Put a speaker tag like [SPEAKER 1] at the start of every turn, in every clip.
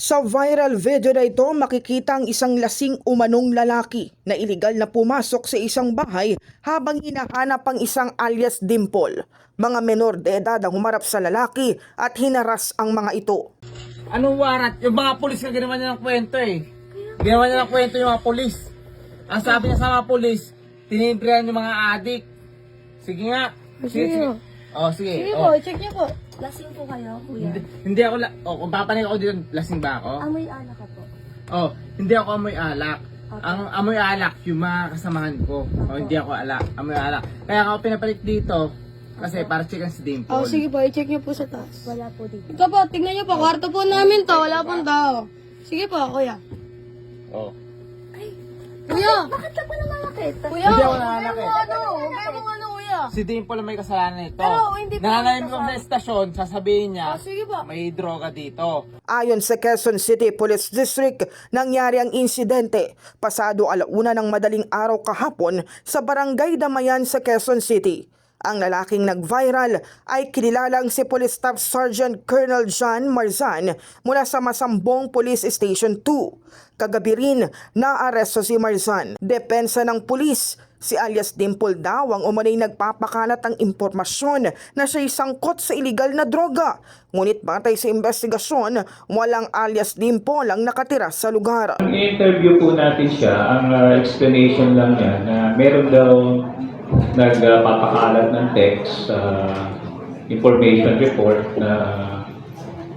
[SPEAKER 1] Sa viral video na ito, makikita ang isang lasing umanong lalaki na iligal na pumasok sa isang bahay habang hinahanap ang isang alias Dimple. Mga menor de edad ang humarap sa lalaki at hinaras ang mga ito.
[SPEAKER 2] Anong warat? Yung mga polis na ginawa niya ng kwento eh. Ginawa niya ng kwento yung mga polis. Ang sabi niya sa mga polis, tinimbrihan yung mga adik. Sige nga. Sige. Oh, sige.
[SPEAKER 3] Sige po, check niyo po. Lasing po kayo, kuya.
[SPEAKER 2] Hindi ako, kung papanig ako dito, lasing ba ako?
[SPEAKER 3] Amoy alak ka po.
[SPEAKER 2] Oh, hindi ako amoy alak. Ang amoy alak, yung mga kasamahan ko. Oh, hindi ako amoy alak. Kaya ako pinapalit dito, kasi para checkan si Dimple.
[SPEAKER 3] Oh, sige po, i-check niyo po sa taas. Wala po dito. Ito po, tingnan niyo po, kwarto po namin to, wala pong tao. Sige po, kuya.
[SPEAKER 2] Oh.
[SPEAKER 3] Kuya! Bakit ka pa nanganakit? Kuya!
[SPEAKER 2] Hindi ako nanganakit.
[SPEAKER 3] Kaya mo ano, kuya?
[SPEAKER 2] Si Dimple ang may kasalanan nito.
[SPEAKER 3] Pero, hindi pa
[SPEAKER 2] Nananayin
[SPEAKER 3] ako
[SPEAKER 2] ko sa estasyon, sasabihin niya,
[SPEAKER 3] Sige po.
[SPEAKER 2] may droga dito.
[SPEAKER 1] Ayon sa Quezon City Police District, nangyari ang insidente pasado 1:00 ng madaling araw kahapon sa Barangay Damayan sa Quezon City. Ang lalaking nag-viral ay kinilalang si Police Staff Sergeant Colonel John Marzan mula sa Masambong Police Station 2. Kagabi rin, naaresto si Marzan. Depensa ng pulis, si alias Dimple daw ang umanay nagpapakalat ng impormasyon na siya'y sangkot sa iligal na droga. Ngunit batay sa investigasyon, walang alias Dimple ang nakatira sa lugar.
[SPEAKER 4] I-interview po natin siya, ang explanation lang niya na meron daw nagpapakalat ng text information report na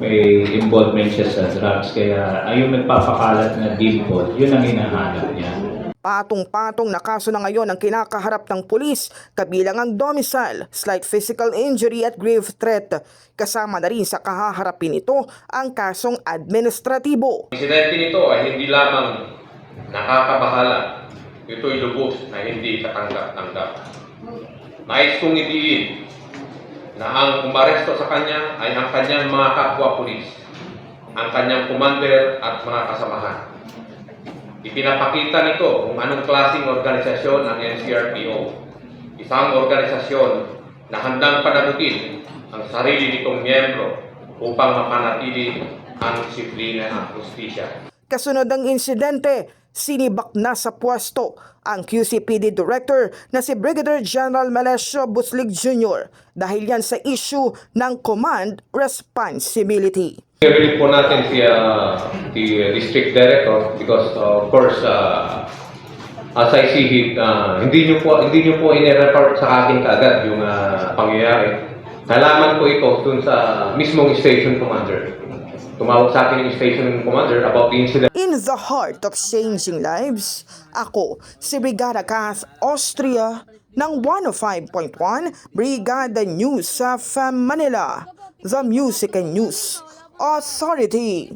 [SPEAKER 4] may involvement siya sa drugs. Kaya ayun nagpapakalat na Dimple, yun ang hinahanap niya.
[SPEAKER 1] Patong-patong na kaso na ngayon ang kinakaharap ng pulis, kabilang ang domicile, slight physical injury at grave threat. Kasama na rin sa kahaharapin ito ang kasong administratibo.
[SPEAKER 5] Insidente nito ay hindi lamang nakakabahala, ito'y lubos na hindi katanggap-tanggap. Nais kong idiin na ang umaresto sa kanya ay ang kanyang mga kapwa-pulis, ang kanyang commander at mga kasamahan. Ipinapakita nito kung anong klaseng organisasyon ang NCRPO, isang organisasyon na handang panagutin ang sarili nitong miyembro upang mapanatili ang disiplina at hustisya.
[SPEAKER 1] Kasunod ng insidente, sinibak na sa pwesto ang QCPD Director na si Brigadier General Melesio Buslig Jr. dahil yan sa issue ng command responsibility.
[SPEAKER 5] I-relieve po natin si District Director because of course as I see it, hindi niyo po i-report sa akin kaagad yung pangyayari. Nalaman ko ito dun sa mismong station commander. Tumawag sa akin yung station commander about the incident.
[SPEAKER 1] In the heart of changing lives, ako si Brigada Kath Austria ng 105.1 Brigada News sa Manila, the Music and News Authority.